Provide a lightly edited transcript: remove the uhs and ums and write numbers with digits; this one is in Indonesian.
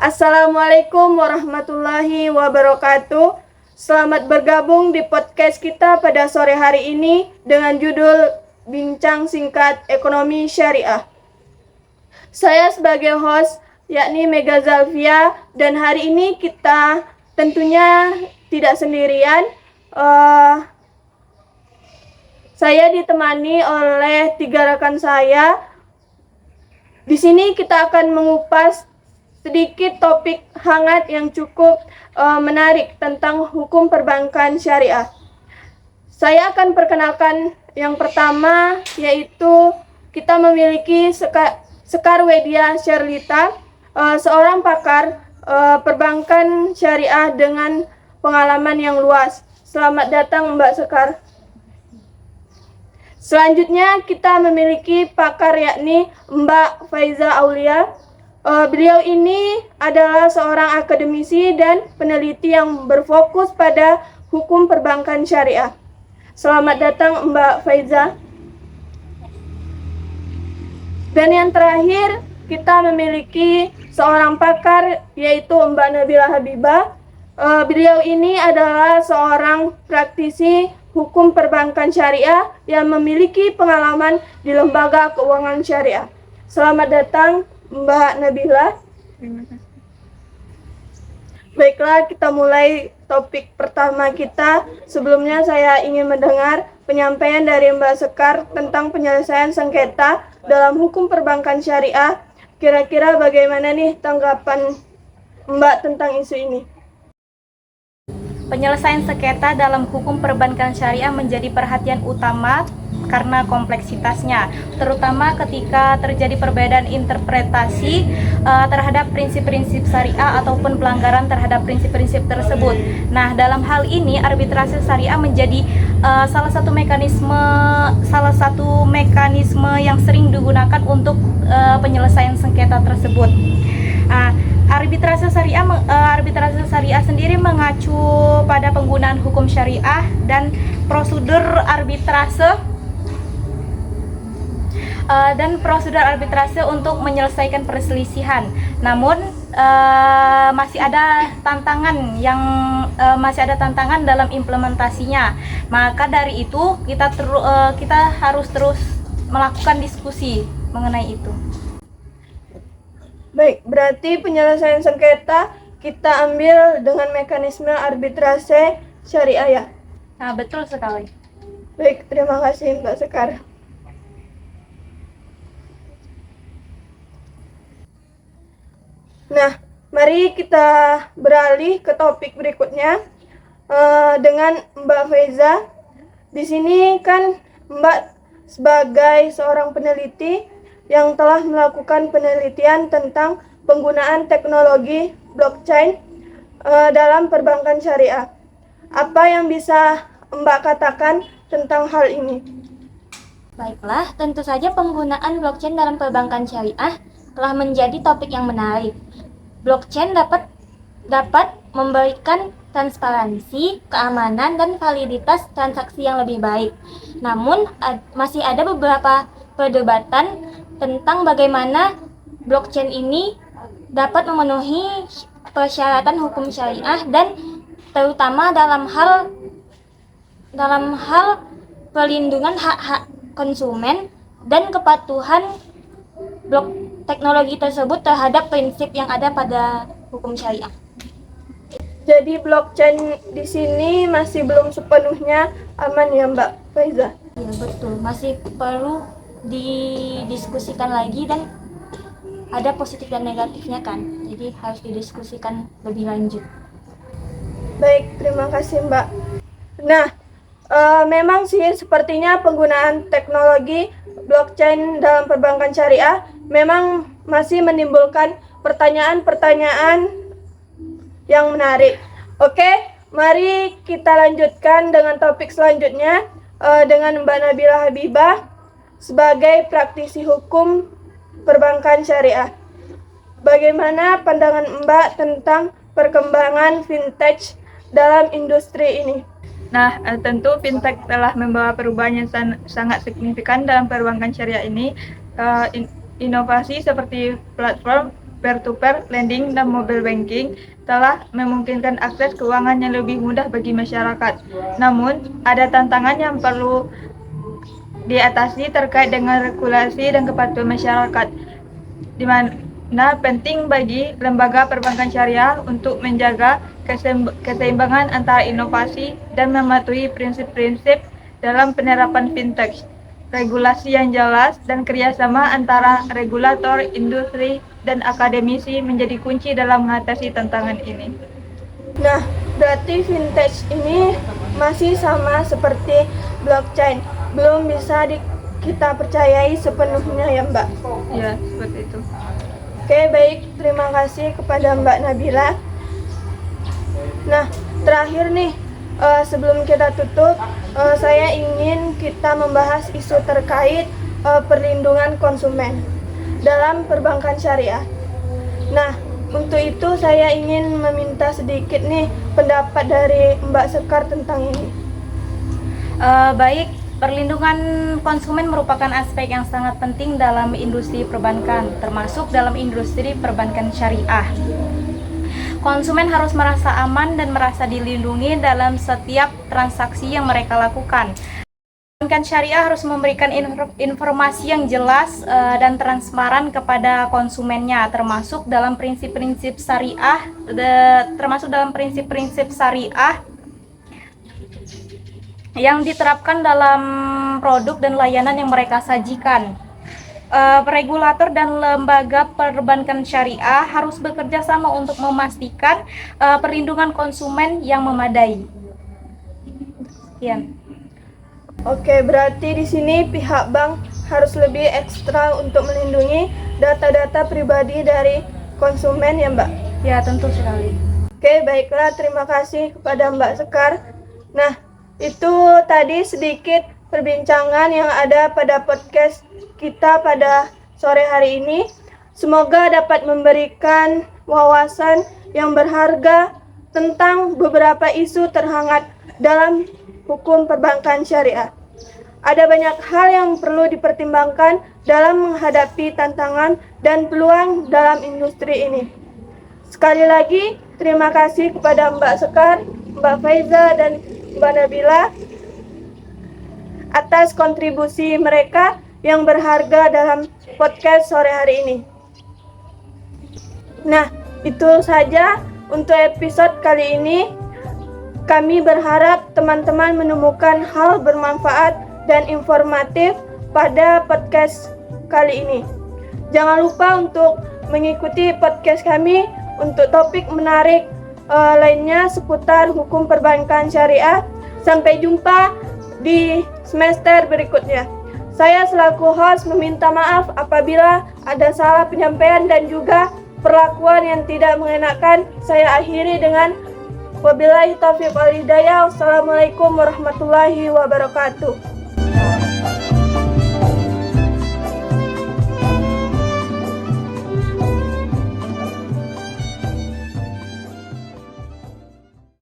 Assalamualaikum warahmatullahi wabarakatuh. Selamat bergabung di podcast kita pada sore hari ini dengan judul Bincang Singkat Ekonomi Syariah. Saya sebagai host yakni Mega Zalvia, dan hari ini kita tentunya tidak sendirian. Saya ditemani oleh 3 rekan saya. Di sini kita akan mengupas sedikit topik hangat yang cukup menarik tentang hukum perbankan syariah. Saya akan perkenalkan yang pertama, yaitu kita memiliki Sekar Wedia Sherlita, seorang pakar perbankan syariah dengan pengalaman yang luas. Selamat datang Mbak Sekar. Selanjutnya kita memiliki pakar yakni Mbak Faiza Aulia. Beliau ini adalah seorang akademisi dan peneliti yang berfokus pada hukum perbankan syariah. Selamat datang Mbak Faiza. Dan yang terakhir kita memiliki seorang pakar yaitu Mbak Nabila Habibah. Beliau ini adalah seorang praktisi hukum perbankan syariah yang memiliki pengalaman di lembaga keuangan syariah. Selamat datang Mbak Nabila. Terima kasih. Baiklah, kita mulai topik pertama kita. Sebelumnya saya ingin mendengar penyampaian dari Mbak Sekar tentang penyelesaian sengketa dalam hukum perbankan syariah. Kira-kira bagaimana nih tanggapan Mbak tentang isu ini? Penyelesaian sengketa dalam hukum perbankan syariah menjadi perhatian utama karena kompleksitasnya, terutama ketika terjadi perbedaan interpretasi terhadap prinsip-prinsip syariah ataupun pelanggaran terhadap prinsip-prinsip tersebut. Nah, dalam hal ini arbitrase syariah menjadi salah satu mekanisme yang sering digunakan untuk penyelesaian sengketa tersebut. Arbitrase syariah sendiri mengacu pada penggunaan hukum syariah dan prosedur arbitrase untuk menyelesaikan perselisihan. Namun masih ada tantangan dalam implementasinya. Maka dari itu kita harus terus melakukan diskusi mengenai itu. Baik, berarti penyelesaian sengketa kita ambil dengan mekanisme arbitrase syariah ya? Nah, betul sekali. Baik, terima kasih Mbak Sekar. Nah, mari kita beralih ke topik berikutnya dengan Mbak Faiza. Di sini kan Mbak sebagai seorang peneliti yang telah melakukan penelitian tentang penggunaan teknologi blockchain dalam perbankan syariah. Apa yang bisa Mbak katakan tentang hal ini? Baiklah, tentu saja penggunaan blockchain dalam perbankan syariah telah menjadi topik yang menarik. Blockchain dapat memberikan transparansi, keamanan, dan validitas transaksi yang lebih baik. Namun, masih ada beberapa perdebatan tentang bagaimana blockchain ini dapat memenuhi persyaratan hukum syariah dan terutama dalam hal perlindungan hak-hak konsumen dan kepatuhan teknologi tersebut terhadap prinsip yang ada pada hukum syariah. Jadi blockchain di sini masih belum sepenuhnya aman ya Mbak Faiza? Ya betul, masih perlu didiskusikan lagi dan ada positif dan negatifnya kan, jadi harus didiskusikan lebih lanjut. Baik, terima kasih Mbak. Nah, memang sih sepertinya penggunaan teknologi blockchain dalam perbankan syariah memang masih menimbulkan pertanyaan-pertanyaan yang menarik. Oke, mari kita lanjutkan dengan topik selanjutnya dengan Mbak Nabila Habibah sebagai praktisi hukum perbankan syariah. Bagaimana pandangan Mbak tentang perkembangan fintech dalam industri ini? Nah, tentu fintech telah membawa perubahan yang sangat signifikan dalam perbankan syariah ini. Inovasi seperti platform peer-to-peer lending dan mobile banking telah memungkinkan akses keuangan yang lebih mudah bagi masyarakat. Namun, ada tantangan yang perlu diatasi terkait dengan regulasi dan kepatuhan masyarakat, di mana penting bagi lembaga perbankan syariah untuk menjaga keseimbangan antara inovasi dan mematuhi prinsip-prinsip dalam penerapan fintech, regulasi yang jelas, dan kerjasama antara regulator, industri, dan akademisi menjadi kunci dalam mengatasi tantangan ini. Nah, berarti fintech ini masih sama seperti blockchain, belum bisa kita percayai sepenuhnya ya Mbak? Ya, seperti itu. Oke, baik. Terima kasih kepada Mbak Nabila. Nah, terakhir nih, sebelum kita tutup, saya ingin kita membahas isu terkait perlindungan konsumen dalam perbankan syariah. Nah, untuk itu saya ingin meminta sedikit nih pendapat dari Mbak Sekar tentang ini. Baik, perlindungan konsumen merupakan aspek yang sangat penting dalam industri perbankan, termasuk dalam industri perbankan syariah. Konsumen harus merasa aman dan merasa dilindungi dalam setiap transaksi yang mereka lakukan. Perbankan syariah harus memberikan informasi yang jelas dan transparan kepada konsumennya, termasuk dalam prinsip-prinsip syariah yang diterapkan dalam produk dan layanan yang mereka sajikan. Regulator dan lembaga perbankan syariah harus bekerja sama untuk memastikan perlindungan konsumen yang memadai. Sekian. Oke, berarti di sini pihak bank harus lebih ekstra untuk melindungi data-data pribadi dari konsumen ya Mbak? Ya, tentu sekali. Oke, baiklah, terima kasih kepada Mbak Sekar. Nah, itu tadi sedikit perbincangan yang ada pada podcast kita pada sore hari ini. Semoga dapat memberikan wawasan yang berharga tentang beberapa isu terhangat dalam hukum perbankan syariah. Ada banyak hal yang perlu dipertimbangkan dalam menghadapi tantangan dan peluang dalam industri ini. Sekali lagi, terima kasih kepada Mbak Sekar, Mbak Faiza, dan Mbak Nabila atas kontribusi mereka yang berharga dalam podcast sore hari ini. Nah, itu saja untuk episode kali ini. Kami berharap teman-teman menemukan hal bermanfaat dan informatif pada podcast kali ini. Jangan lupa untuk mengikuti podcast kami untuk topik menarik lainnya seputar hukum perbankan syariah. Sampai jumpa di semester berikutnya. Saya selaku host meminta maaf apabila ada salah penyampaian dan juga perlakuan yang tidak mengenakan. Saya akhiri dengan wabillahi taufiq wal hidayah. Wassalamualaikum warahmatullahi wabarakatuh.